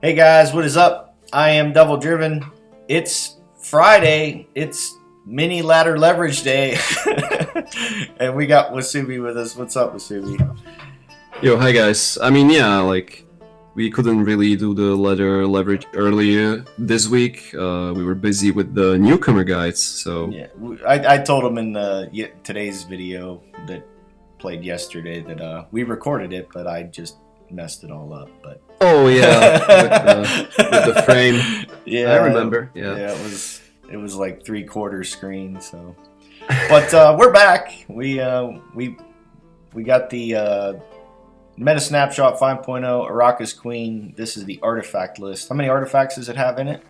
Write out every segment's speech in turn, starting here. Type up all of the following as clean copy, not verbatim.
Hey guys, what is up? I am Double Driven. It's Friday. It's mini ladder leverage day. And we got Wusubi with us. What's up, Wusubi? Yo, hi guys. We couldn't really do the ladder leverage earlier this week. We were busy with the newcomer guides, so... Yeah, I told him in today's video that played yesterday that we recorded it, but I just messed it all up. But oh yeah, with the frame. Yeah, I remember. Yeah, it was like 3/4 screen. So, but we're back. We got the Meta Snapshot 5.0 Araka's Queen. This is the artifact list. How many artifacts does it have in it?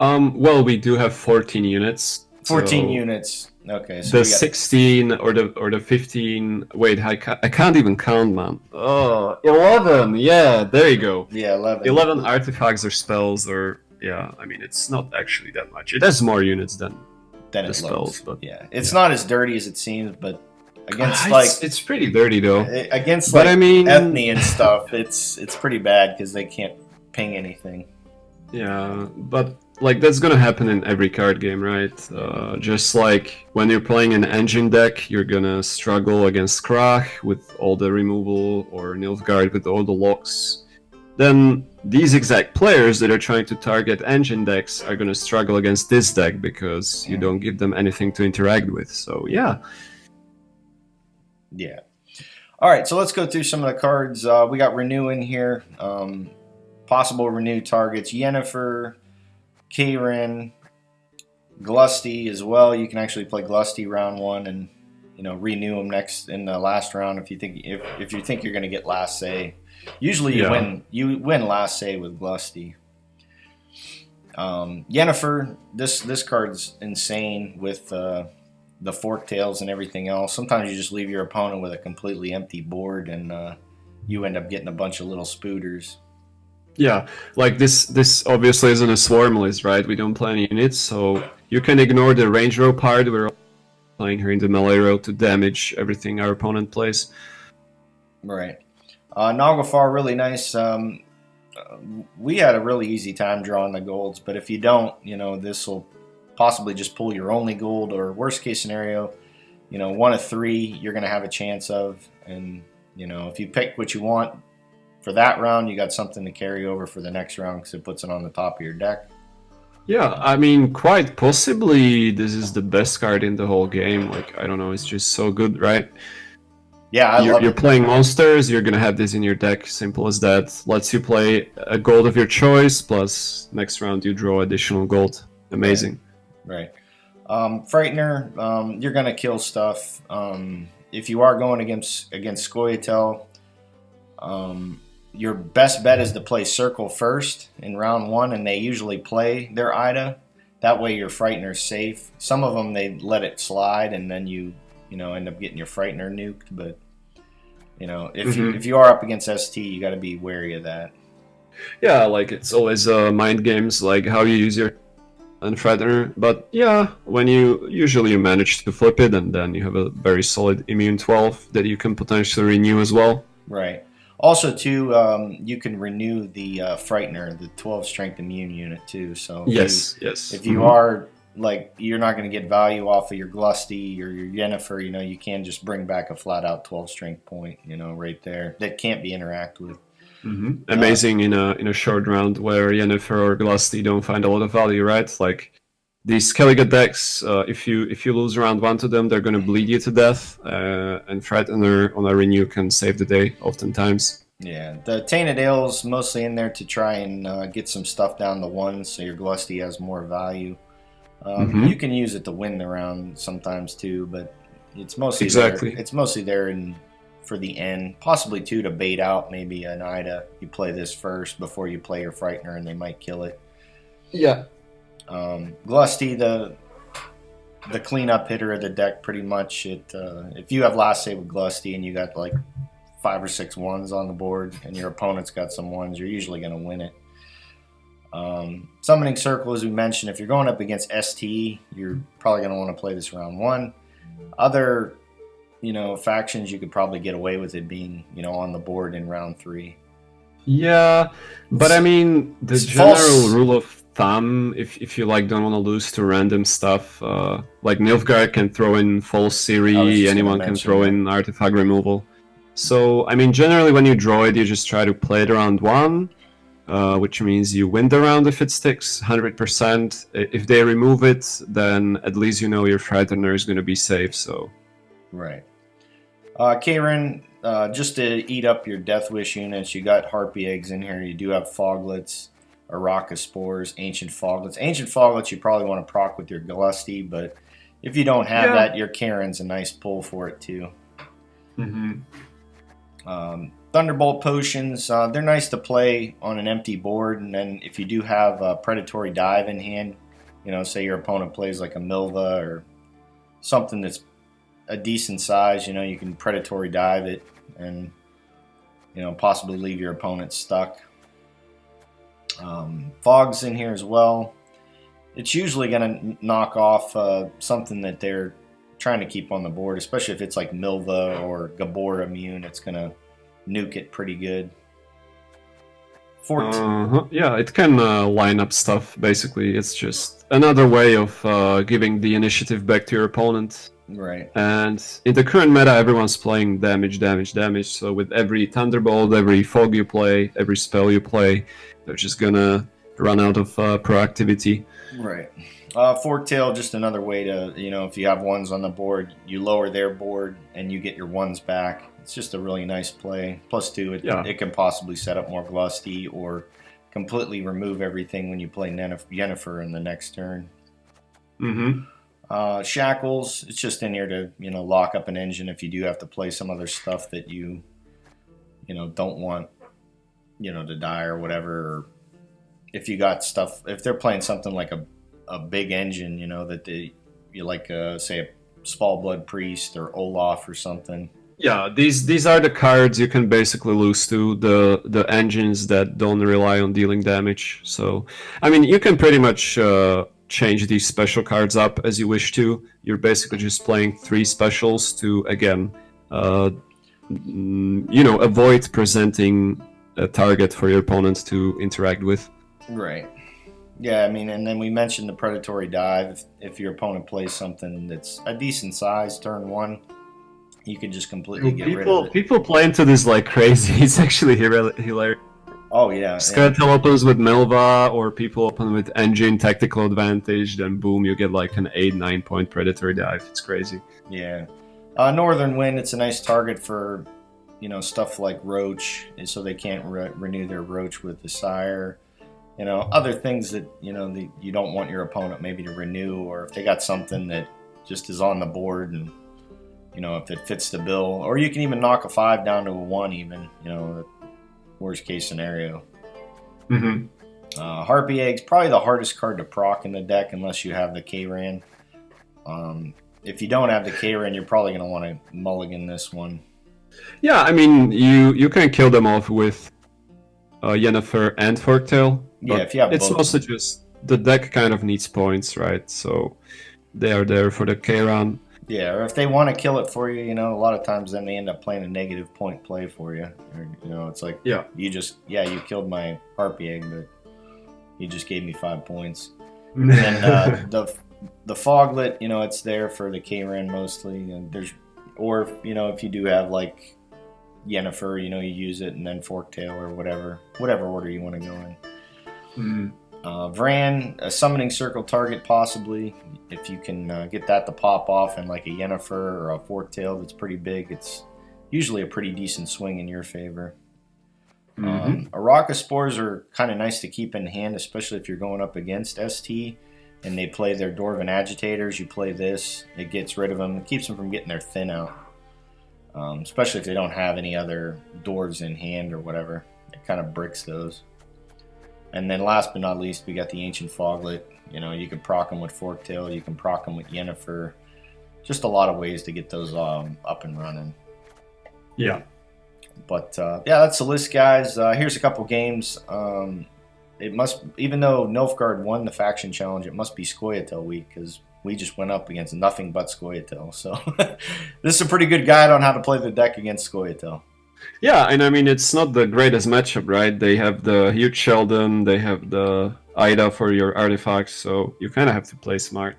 Well, we do have 14 units. 14 units. Okay, so the 16 or the 15. Wait, I can't even count, man. Oh, 11. Yeah, there you go. Yeah, 11. 11 artifacts or spells, or yeah. I mean, it's not actually that much. It has more units than the spells, but yeah, it's not as dirty as it seems. But against it's pretty dirty though. Against but I mean, ethne and stuff, it's pretty bad because they can't ping anything. Yeah, but like that's gonna happen in every card game, right? Just like when you're playing an engine deck, you're gonna struggle against Krach with all the removal, or Nilfgaard with all the locks. Then these exact players that are trying to target engine decks are gonna struggle against this deck because you don't give them anything to interact with. So yeah. Yeah. All right, so let's go through some of the cards. We got Renew in here. Possible renew targets: Yennefer, Kayrin, Glusty as well. You can actually play Glusty round one and renew them next in the last round if you think you're going to get last say. Usually you win last say with Glusty. Yennefer, this card's insane with the fork tails and everything else. Sometimes you just leave your opponent with a completely empty board and you end up getting a bunch of little spooters. Yeah, like this obviously isn't a swarm list, right? We don't play any units, so you can ignore the range row part. We're playing her in the melee row to damage everything our opponent plays. Right. Naglfar, really nice. We had a really easy time drawing the golds, but if you don't, this will possibly just pull your only gold, or worst case scenario, 1 of 3 you're going to have a chance of. And, if you pick what you want for that round, you got something to carry over for the next round because it puts it on the top of your deck. Yeah, I mean, quite possibly this is the best card in the whole game. Like, I don't know, it's just so good, right? Yeah, you're playing monsters, you're gonna have this in your deck, simple as that. Lets you play a gold of your choice, plus next round you draw additional gold. Amazing. Right. Frightener, you're gonna kill stuff. If you are going against scoia'tael, your best bet is to play Circle first in round 1, and they usually play their Ida. That way your Frightener's safe. Some of them, they let it slide, and then you end up getting your Frightener nuked. But if you are up against ST, you got to be wary of that. Yeah, like it's always mind games, like how you use your Frightener. But yeah, when you manage to flip it, and then you have a very solid immune 12 that you can potentially renew as well. Right. Also, too, you can renew the Frightener, the 12 strength immune unit, too. So yes. If you are, you're not going to get value off of your Glusty or your Yennefer, you can just bring back a flat-out 12 strength point, right there, that can't be interacted with. Mm-hmm. Amazing in a short round where Yennefer or Glusty don't find a lot of value, right? Like, these Skellige decks, if you lose round 1 to them, they're going to bleed you to death, and Frightener on a renew can save the day, oftentimes. Yeah, the Tainted Ale's mostly in there to try and get some stuff down to 1, so your Glusty has more value. You can use it to win the round sometimes too, but it's mostly there. It's mostly there for the end, possibly too to bait out maybe an Ida. You play this first before you play your Frightener, and they might kill it. Yeah. Glusty, the cleanup hitter of the deck, pretty much. If you have last save with Glusty and you got like 5 or 6 ones on the board, and your opponent's got some ones, you're usually going to win it. Summoning Circle, as we mentioned, if you're going up against ST, you're probably going to want to play this round 1. Other, factions, you could probably get away with it being, on the board in round 3. Yeah, but I mean, the It's general false. rule of thumb, if you like don't want to lose to random stuff, like Nilfgaard can throw in false I was Siri, just gonna anyone can mention throw that. in artifact removal. So I mean, generally when you draw it, you just try to play it around one, which means you win the round if it sticks 100%. If they remove it, then at least you know your Frightener is going to be safe. So Right. Karen, just to eat up your Death Wish units, you got Harpy Eggs in here. You do have Foglets, Araka Spores, Ancient Foglets. Ancient Foglets you probably want to proc with your Glusty, but if you don't have yeah. that, your Karen's a nice pull for it too. Mm-hmm. Thunderbolt Potions, they're nice to play on an empty board, and then if you do have a Predatory Dive in hand, say your opponent plays like a Milva or something that's a decent size, you can Predatory Dive it and possibly leave your opponent stuck. Fog's in here as well. It's usually going to knock off something that they're trying to keep on the board, especially if it's like Milva or Gabor immune. It's going to nuke it pretty good. Yeah, it can line up stuff, basically. It's just another way of giving the initiative back to your opponent. Right. And in the current meta, everyone's playing damage, damage, damage. So with every Thunderbolt, every Fog you play, every spell you play, they're just gonna run out of proactivity. Right. Forktail, just another way to, if you have ones on the board, you lower their board and you get your ones back. It's just a really nice play. Plus, two, it can possibly set up more Glusty or completely remove everything when you play Yennefer in the next turn. Mm-hmm. Shackles, it's just in here to, lock up an engine if you do have to play some other stuff that you don't want, to die or whatever. Or if you got stuff, if they're playing something like a big engine, that you like, say, a Svalblood Priest or Olaf or something. Yeah, these are the cards you can basically lose to, the engines that don't rely on dealing damage. So, I mean, you can pretty much change these special cards up as you wish to. You're basically just playing 3 specials to, again, avoid presenting a target for your opponent to interact with. Right. Yeah, I mean, and then we mentioned the Predatory Dive. If your opponent plays something that's a decent size, turn 1, you can just completely get rid of it. People play into this like crazy. It's actually hilarious. Oh, yeah. Scoia'tael opens with Milva, or people open with Engine, Tactical Advantage, then boom, you get like an 8-9 point Predatory Dive. It's crazy. Yeah. Northern Wind, it's a nice target for, stuff like Roach, so they can't renew their Roach with the Sire. Other things that, you don't want your opponent maybe to renew, or if they got something that just is on the board and, if it fits the bill. Or you can even knock a 5 down to a 1 even, the worst case scenario. Mm-hmm. Harpy Egg's probably the hardest card to proc in the deck unless you have the K-Ran. If you don't have the K-Ran, you're probably going to want to mulligan this one. Yeah, I mean, you can kill them off with Yennefer and Forktail. Yeah, if you have it's both. mostly just the deck kind of needs points, right? So they are there for the K-Ran. Yeah, or if they want to kill it for you, a lot of times then they end up playing a negative point play for you. Or, it's like, you killed my Harpy Egg, but you just gave me 5 points. And then the Foglet, it's there for the K-Ran mostly. And if you do have like Yennefer, you use it, and then Forktail or whatever order you want to go in. Mm-hmm. Vran, a summoning circle target possibly. If you can get that to pop off in like a Yennefer or a Forktail that's pretty big, it's usually a pretty decent swing in your favor. Mm-hmm. Araka Spores are kind of nice to keep in hand, especially if you're going up against ST and they play their Dwarven Agitators. You play this, it gets rid of them. It keeps them from getting their thin out, especially if they don't have any other dwarves in hand or whatever. It kind of bricks those. And then last but not least, we got the Ancient Foglet. You can proc them with Forktail. You can proc them with Yennefer. Just a lot of ways to get those up and running. Yeah. But, that's the list, guys. Here's a couple games. It must, even though Nilfgaard won the faction challenge, it must be Scoia'tael week because we just went up against nothing but Scoia'tael. So this is a pretty good guide on how to play the deck against Scoia'tael. Yeah, and I mean, it's not the greatest matchup, right? They have the huge Sheldon, they have the Ida for your artifacts, so you kind of have to play smart.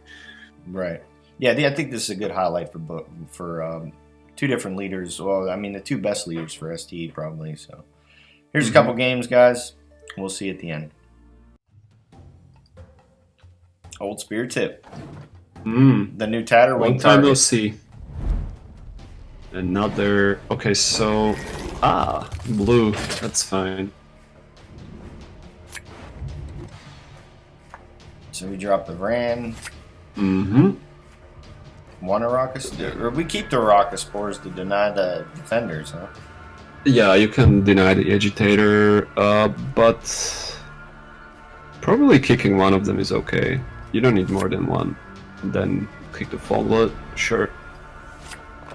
Right. Yeah, I think this is a good highlight for two different leaders. Well, I mean, the two best leaders for STE probably. So here's a couple games, guys. We'll see you at the end. Old Spear Tip. The new Tatterwing Long time no target. see. Another. Okay, so blue. That's fine. So we drop the Ran. Mm-hmm. One Arachas, or we keep the Arachas to deny the defenders, huh? Yeah, you can deny the agitator, but probably kicking one of them is okay. You don't need more than one. And then kick the Foglet, sure.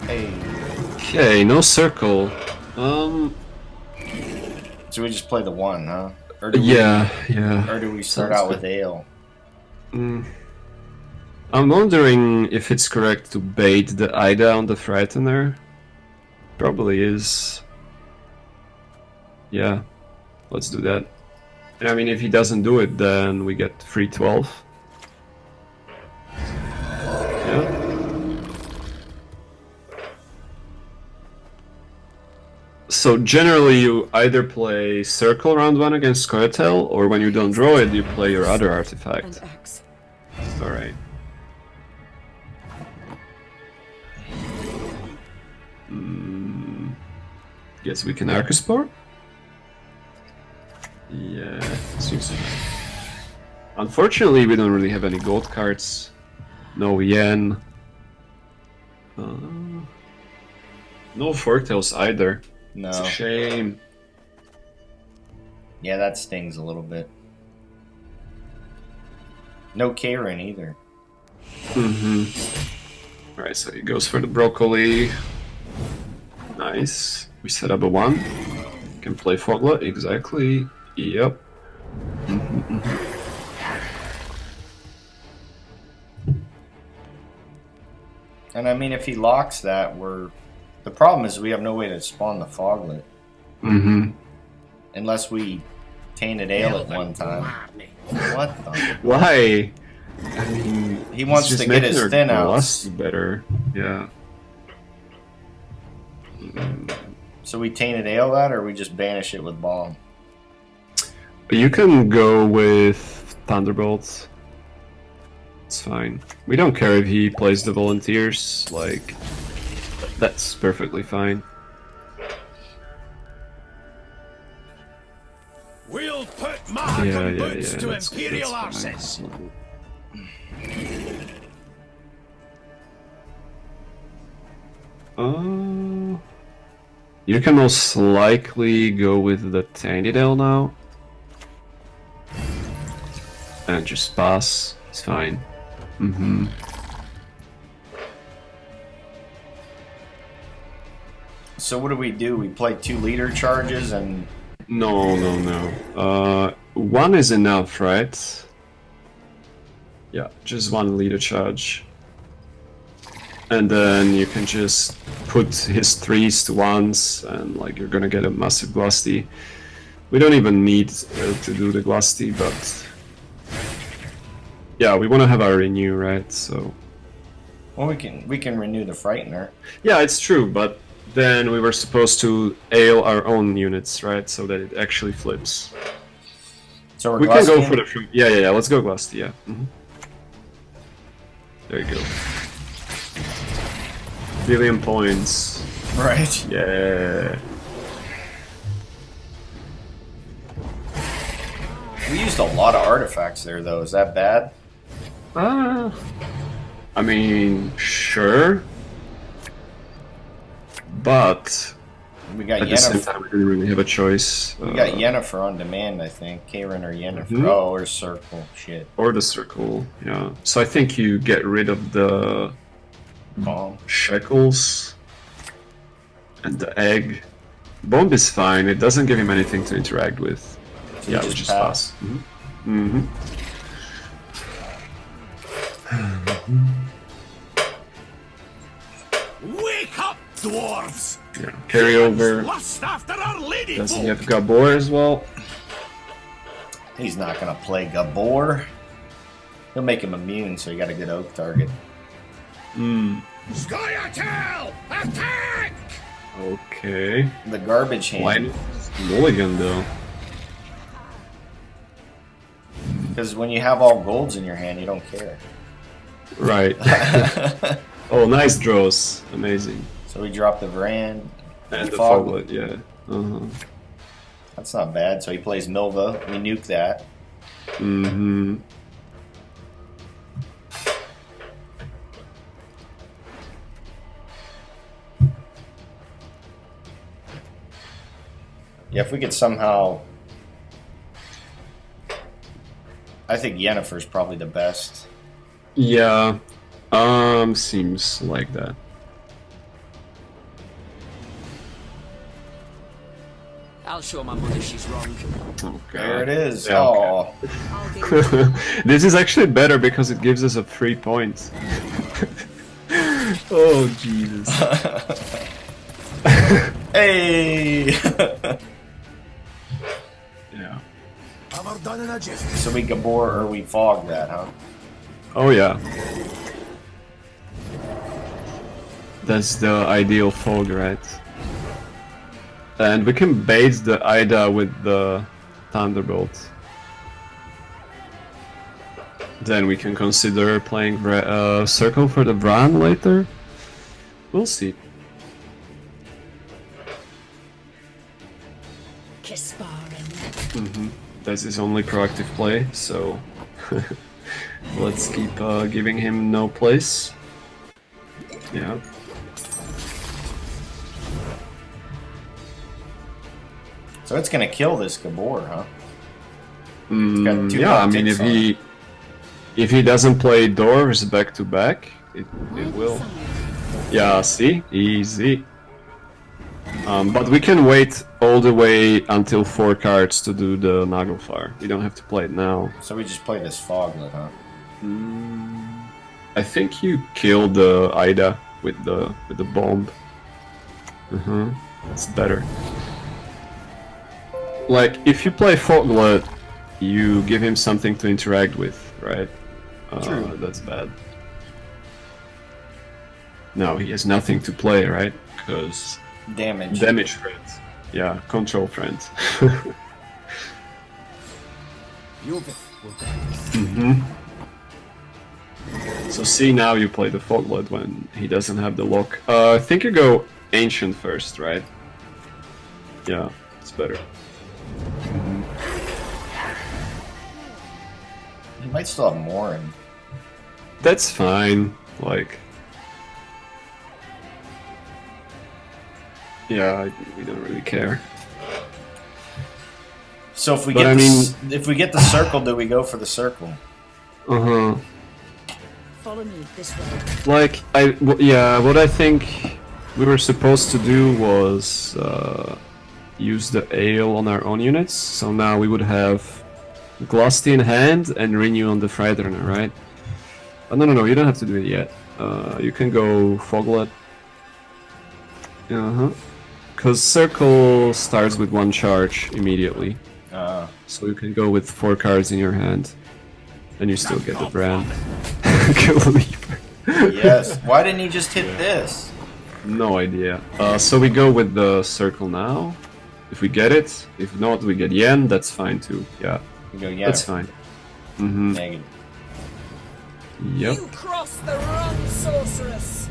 Hey. Okay, no circle. So we just play the one, huh? Or Yeah. Or do we start out with Ale? I'm wondering if it's correct to bait the Ida on the Frightener. Probably is. Yeah, let's do that. And I mean, if he doesn't do it, then we get free 12. Yeah. So generally, you either play Circle round 1 against scoia'tael, or when you don't draw it, you play your other artifact. Alright. Guess we can Arcusport? Yeah, seems like. Unfortunately, we don't really have any gold cards. No yen. No Forktails either. No. It's a shame. Yeah, that stings a little bit. No Karen either. Alright, so he goes for the broccoli. Nice. We set up a 1. Can play Foglet, exactly. Yep. And I mean, if he locks that, the problem is we have no way to spawn the Foglet. Unless we tainted Ale at one time. What the? Why? I mean, He wants to get his thin outs. Better, yeah. So we tainted Ale that, or we just banish it with Bomb? You can go with Thunderbolts. It's fine. We don't care if he plays the Volunteers, like, that's perfectly fine. We'll put mark on boots to Imperial arses. You can most likely go with the Tannydale now. And just pass. It's fine. So what do? We play 2 leader charges and... No. 1 is enough, right? Yeah, just 1 leader charge. And then you can just put his 3s to 1s, and like you're gonna get a massive Glusty. We don't even need to do the Glusty, but yeah, we want to have our renew, right? So well, we can renew the Frightener. Yeah, it's true, but then we were supposed to ale our own units, right? So that it actually flips. So we can go for the yeah. Let's go Glusty, yeah. There you go. Billion points. Right. Yeah. We used a lot of artifacts there, though. Is that bad? I mean, sure. But we got at the same time, we didn't really have a choice. We got Yennefer on demand, I think. Karen or Yennefer. Oh, or Circle. Shit. Or the Circle, yeah. So I think you get rid of the Bomb. Shekels and the egg. Bomb is fine. It doesn't give him anything to interact with. So yeah, we just pass. Wake up, dwarves! Yeah. Carryover. Lust after our lady Does he folk. have Gabor as well? He's not gonna play Gabor. He'll make him immune, so you got a good oak target. Hmm. Scoia'tael, attack! Okay. The garbage hand. Why mulligan though? Because when you have all golds in your hand, you don't care. Right. Oh, nice draws. Amazing. So we drop the Vrand. And the Foglet. Foglet, yeah. Uh-huh. That's not bad. So he plays Milva. We nuke that. Mm-hmm. Yeah, if we could somehow... I think Yennefer's probably the best. Yeah. Seems like that. I'll show my mother she's wrong. Okay. There it is. Yeah, Oh, I'll give you This is actually better because it gives us a 3 points. Oh, Jesus. hey! Yeah. Have done in a jiff. So we Gabor or we fog that, huh? Oh, yeah. That's the ideal fog, right? And we can bait the Ida with the Thunderbolt. Then we can consider playing Circle for the Bran later. We'll see. Kisparin. That's his only proactive play, so let's keep giving him no place. Yeah. So it's gonna kill this Gabor, huh? Yeah, I mean, if he doesn't play Dwarves back to back, it will. Yeah, see, easy. But we can wait all the way until 4 cards to do the Naglfar. We don't have to play it now. So we just play this Foglet, huh? I think you killed the Ida with the bomb. It's better. Like, if you play Foglet, you give him something to interact with, right? True. That's bad. No, he has nothing to play, right? Because Damage. damage friends. Yeah, control friends. So see, now you play the Foglet when he doesn't have the lock. I think you go Ancient first, right? Yeah, it's better. He might still have more in. That's fine, like... Yeah, we don't really care. So if we But get I if we get the circle, do we go for the circle? Uh-huh. Follow me this way. Like, yeah, what I think we were supposed to do was use the ale on our own units. So now we would have Glusty in hand and Renew on the Frightener, right? No, you don't have to do it yet. You can go Foglet. Because Circle starts with 1 charge immediately. So you can go with 4 cards in your hand. And you still get the brand. Kill the Leaper. Yes. Why didn't he just hit this? No idea. So we go with the Circle now. If we get it. If not, we get Yen. That's fine too. Yeah, We go, yeah. that's fine. Mm-hmm. Negative. Yep. You crossed the wrong sorceress.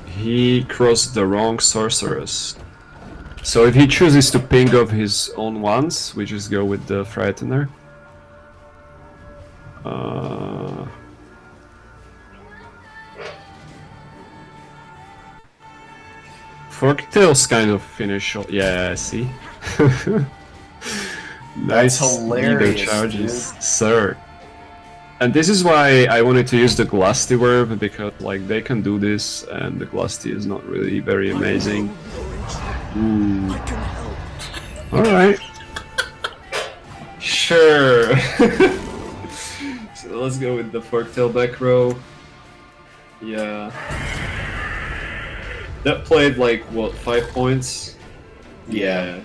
He crossed the wrong Sorceress. So if he chooses to ping off his own ones, we just go with the Frightener. Forktail's kind of finish. Yeah, see? Nice hilarious, leader charges, sir. And this is why I wanted to use the Glusty verb, because like they can do this, and the Glusty is not really very amazing. Alright. Sure. So let's go with the Forktail back row. Yeah. That played like, what, 5 points? Yeah.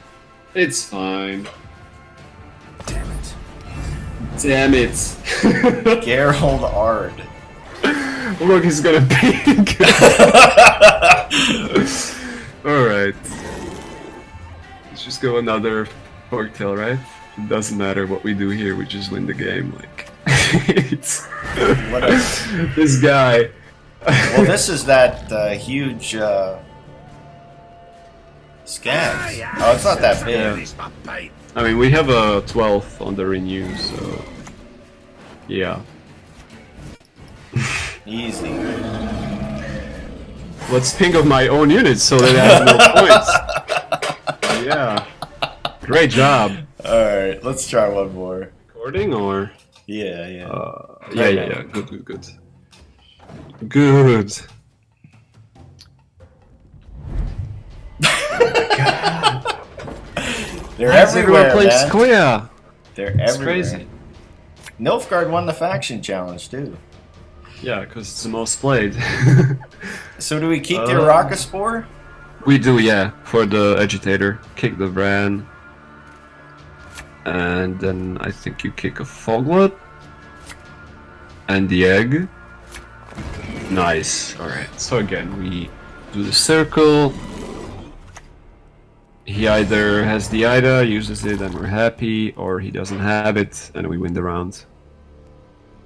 It's fine. Damn it. Damn it. Gerald Ard. Look, he's gonna pink. Alright. Let's just go another forktail, right? It doesn't matter what we do here, we just win the game. Like, it's this guy. Well, this is that huge scabs. Oh, it's not that big. I mean, we have a 12th on the renew, so yeah. Easy. Let's think of my own units so that I have no points. Yeah. Great job. Alright, let's try one more. Recording or? Yeah. Yeah. Good. Good. They're Why is everyone everywhere, playing man. Scoia? They're It's everywhere. crazy. Nilfgaard won the faction challenge too. Yeah, because it's the most played. So do we keep the Arakaspor? We do, yeah, for the agitator. Kick the Vran. And then I think you kick a Foglet. And the egg. Nice. Alright, so again, we do the circle. He either has the Ida, uses it, and we're happy, or he doesn't have it, and we win the round.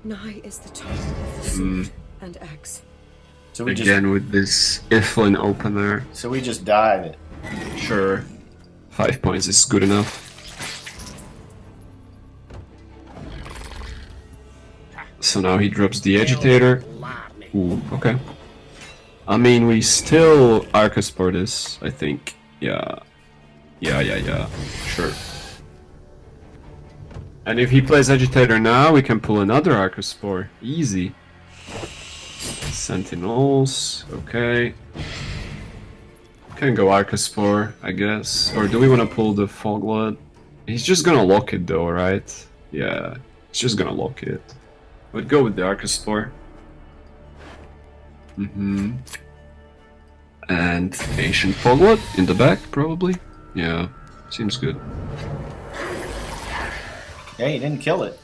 Nigh is the time of the sword and axe. So we Again with this Iflin opener. so we just dive it. Sure. 5 points is good enough. So now he drops the agitator. Ooh, okay. I mean, we still Arcasport this, I think. Yeah. Sure. And if he plays agitator now, we can pull another Arcaspor. Easy. Sentinels, okay. Can go Arcaspor, I guess. Or do we want to pull the Foglet? He's just gonna lock it though, right? Yeah, he's just gonna lock it. We'd go with the Arcaspor. And Ancient Foglet in the back, probably? Yeah, seems good. Yeah, you didn't kill it.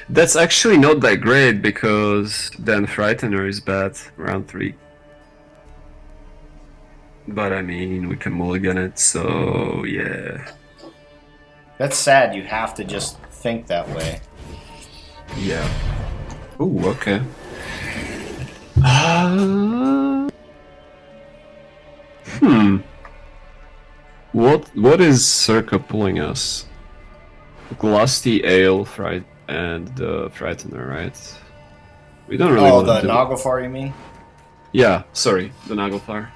That's actually not that great because then Frightener is bad, round 3. But I mean, we can mulligan it, so yeah. That's sad. You have to just think that way. Yeah. Ooh, okay. What is Circa pulling us? Glusty Ale, Fright, and the Frightener, right? We don't really Oh, want the to do... Naglfar, you mean? Yeah, sorry, the Naglfar.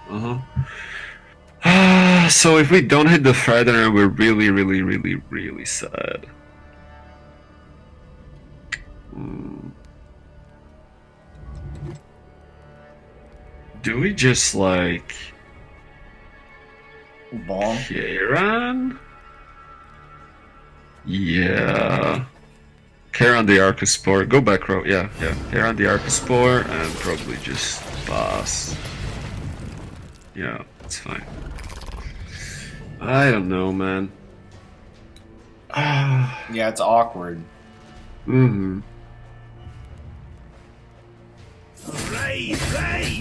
So if we don't hit the Frightener, we're really sad. Do we just like Bomb. Kieran? Yeah. Kieran the Arcaspor. Go back row. Yeah. Kieran the Arcaspor and probably just pass. Yeah, it's fine. I don't know, man. Yeah, it's awkward.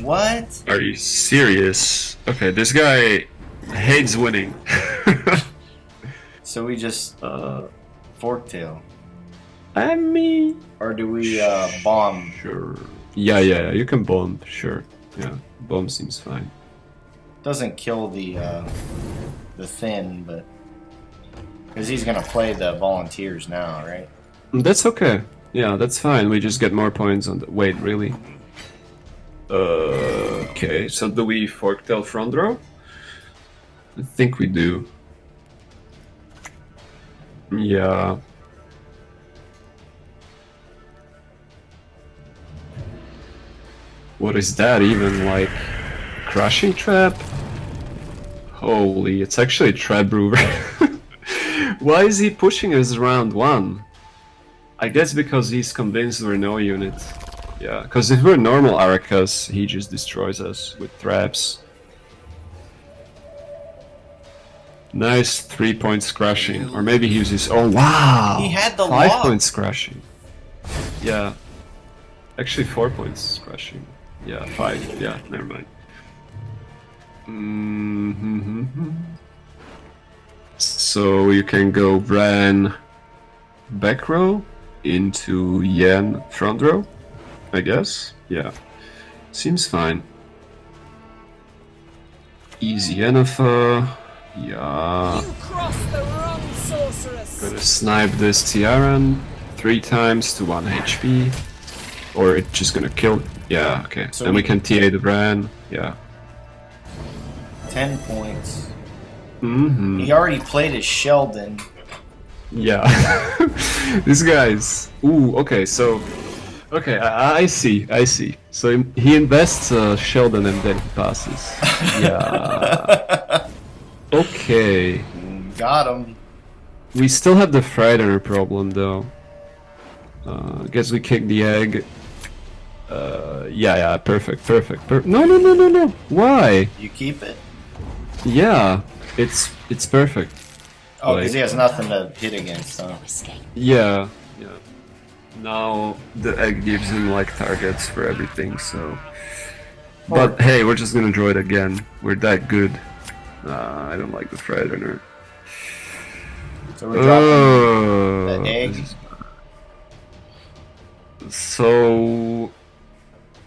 What? Are you serious? Okay, this guy hates winning. So we just forktail, I mean, or do we bomb? sure. Yeah, you can bomb, sure. Yeah, bomb seems fine. Doesn't kill the thin, but because he's gonna play the volunteers now, right? That's okay. Yeah, that's fine. We just get more points on the... Wait, really? Okay, so do we forktail front row? I think we do. Yeah. What is that even, like... Crushing Trap? Holy, it's actually Trap Brewer. Why is he pushing us round 1? I guess because he's convinced we're no unit. Yeah, because if we're normal Arakas, he just destroys us with traps. Nice 3 points crashing, or maybe he uses. Oh wow! He had the 5 lock. points crashing. Yeah, actually 4 points crashing. Yeah, 5. Yeah, never mind. So you can go Bran back row into Yen front row, I guess. Yeah, seems fine. Easy enough. Yeah. You crossed the wrong sorceress. Gonna snipe this Tiaran 3 times to 1 HP. Or it's just gonna kill. Yeah, okay. So then we can TA the Bran. Yeah. 10 points. Mm-hmm. He already played as Sheldon. Yeah. These guys. Ooh, okay, so. Okay, I see. So he invests Sheldon and then he passes. Yeah. Okay. Got him. We still have the Frightener problem though. Guess we kick the egg. Yeah, perfect. No. Why? You keep it? Yeah, it's perfect. Oh, because Like- he has nothing to hit against, huh? No escape. Yeah. Now the egg gives him like targets for everything, so. But hey, we're just gonna draw it again. We're that good. I don't like the Frightener. So we're dropping the egg. So,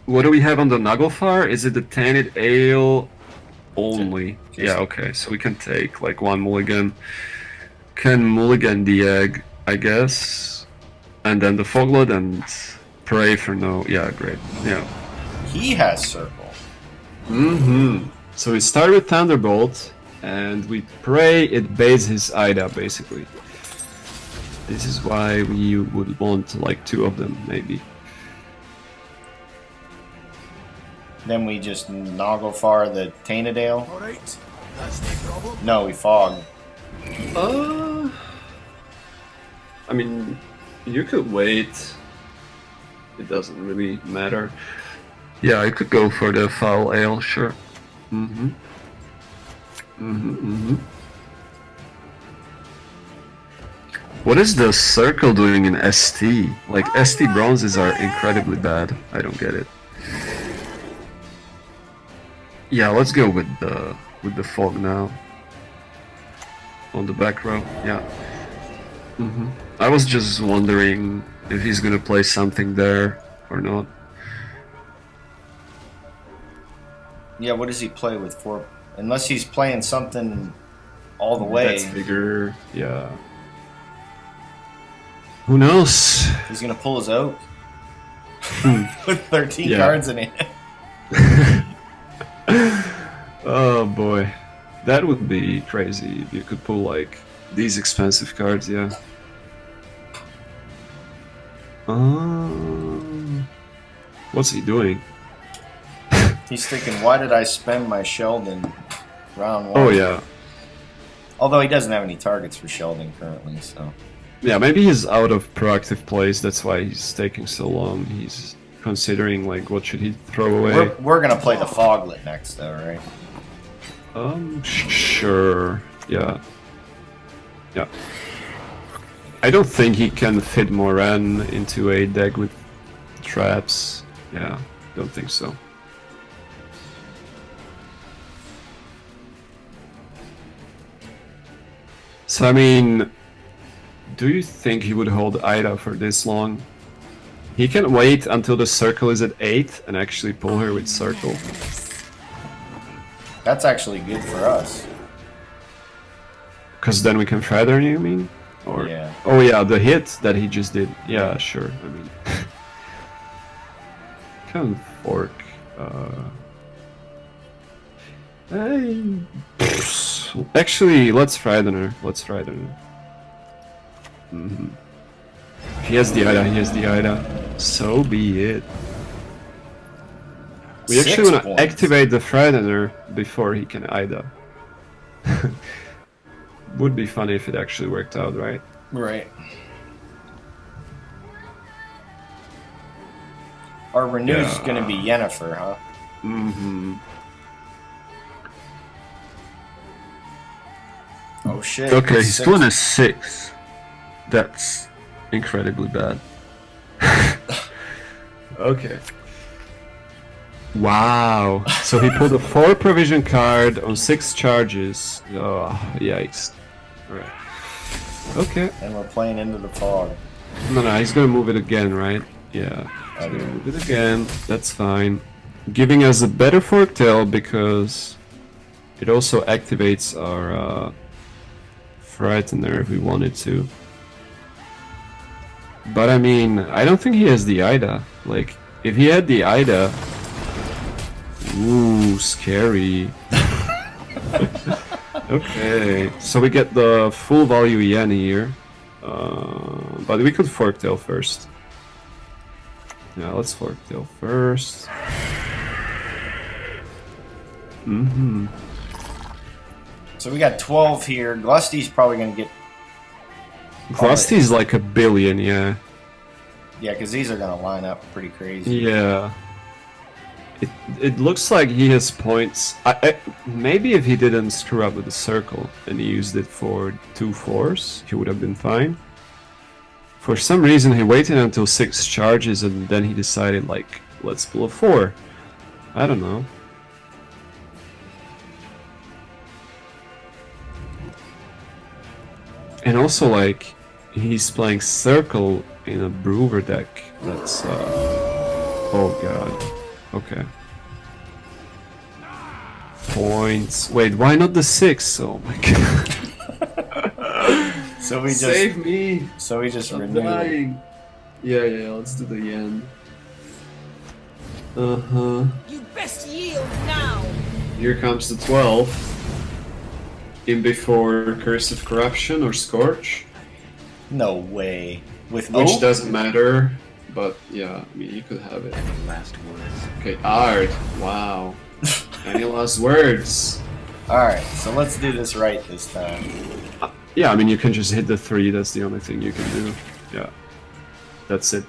what do we have on the Naglfar? Is it the tainted ale only? Just- Yeah, okay. So we can take like 1 mulligan. Can mulligan the egg, I guess, and then the Foglet and pray for no. Yeah, great. Yeah. He has circle. So we start with Thunderbolt, and we pray it baits his Ida, basically. This is why we would want like 2 of them, maybe. Then we just Naglfar the Tainted Ale. Alright, that's no problem. No, we Fog. I mean, you could wait. It doesn't really matter. Yeah, I could go for the foul ale, sure. What is the circle doing in ST? Like, ST bronzes are incredibly bad. I don't get it. Yeah, let's go with the fog now. On the back row, yeah. I was just wondering if he's gonna play something there or not. Yeah, what does he play with for? Unless he's playing something all the way. That's bigger, yeah. Who knows? He's gonna pull his oak. With 13 Yeah. cards in it. Oh boy, that would be crazy if you could pull like these expensive cards, yeah. What's he doing? He's thinking, why did I spend my Sheldon round 1? Oh yeah, Although he doesn't have any targets for Sheldon currently, so. yeah. Maybe he's out of proactive plays. That's why he's taking so long. He's considering like what should he throw away. We're gonna play the Foglet next, though, right? Sure. Yeah. Yeah. I don't think he can fit Moran into a deck with traps. Yeah, don't think so. So, I mean, do you think he would hold Ida for this long? He can wait until the circle is at 8 and actually pull her with circle. That's actually good for us. Because then we can feather, you mean? Or Yeah. Oh yeah, the hit that he just did. Yeah, sure. I mean, can fork. Actually, let's frighten her. Let's frighten her. He has the Ida. He has the Ida. So be it. We 6 actually want to points. activate the Frightener before he can Ida. Would be funny if it actually worked out, right? Right. Our renew's Yeah. gonna be Yennefer, huh? Mm-hmm. Oh shit. Okay, he's 6. doing a 6. That's incredibly bad. Okay. Wow. So he pulled a 4 provision card on 6 charges. Oh, yikes. Alright. Okay. And we're playing Into the Fog. No, he's gonna move it again, right? Yeah. He's Okay. gonna move it again. That's fine. Giving us a better forktail because it also activates our Frightener if we wanted to. But I mean, I don't think he has the Ida. Like, if he had the Ida... Ooh, scary. Okay, so we get the full value yen here. But we could forktail first. Yeah, let's forktail first. Mm-hmm. So we got 12 here. Glusty's probably gonna get. Glusty's like a billion, yeah. Yeah, because these are gonna line up pretty crazy. Yeah. It looks like he has points. Maybe if he didn't screw up with the circle and he used it for 2 4s, he would have been fine. For some reason, he waited until 6 charges and then he decided, like, let's pull a 4. I don't know. And also, like, he's playing circle in a brewer deck. That's, oh god. Okay. Points. Wait, why not the 6? Oh my god. So we just. Save me! So we just I'm renewed. dying. Yeah, let's do the yen. Uh-huh. You best yield now. Here comes the 12. In before Curse of Corruption or Scorch. No way. With Which O? doesn't matter, but yeah, I mean, you could have it. Any last words? Okay, Ard. Wow. Any last words? Alright, so let's do this right this time. Yeah, I mean, you can just hit the 3, that's the only thing you can do. Yeah. That's it.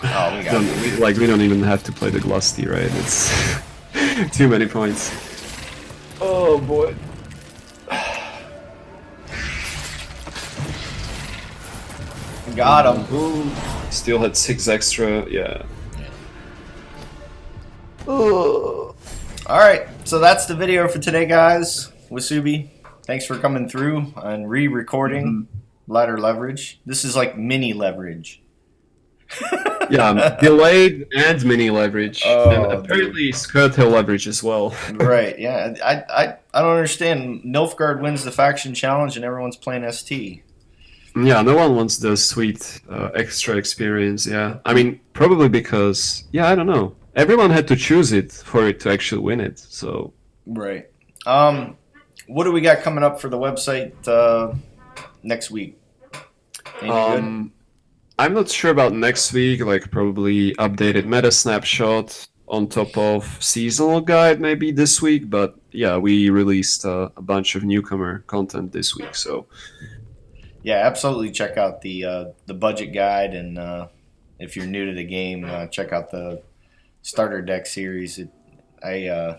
Oh, we got it. We don't even have to play the Glusty, right? It's too many points. Oh boy. Got him. Ooh. Still had 6 extra, yeah. Alright, so that's the video for today, guys. Wusubi, thanks for coming through and re-recording Ladder Leverage. This is like mini leverage. Yeah, delayed and mini leverage. Oh, and apparently scoia'tael leverage as well. Right, yeah. I don't understand. Nilfgaard wins the faction challenge and everyone's playing ST. Yeah, no one wants the sweet extra experience, yeah. I mean, probably because, yeah, I don't know. Everyone had to choose it for it to actually win it, so... Right. What do we got coming up for the website next week? Anything good? I'm not sure about next week, like probably updated meta snapshot on top of seasonal guide maybe this week, but yeah, we released a bunch of newcomer content this week, so... Yeah, absolutely check out the budget guide, and if you're new to the game, check out the starter deck series. I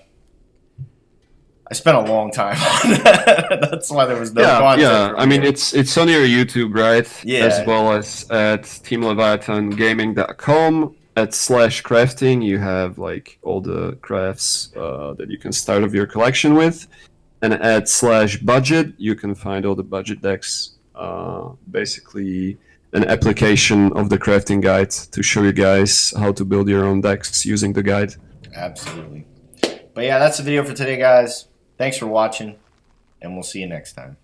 spent a long time on that. That's why there was no content. Yeah. from I mean, here. it's on your YouTube, right? Yeah. As well as at teamleviathangaming.com /crafting. You have like all the crafts that you can start off your collection with, and at /budget you can find all the budget decks. Basically, an application of the crafting guide to show you guys how to build your own decks using the guide. Absolutely. But yeah, that's the video for today, guys. Thanks for watching, and we'll see you next time.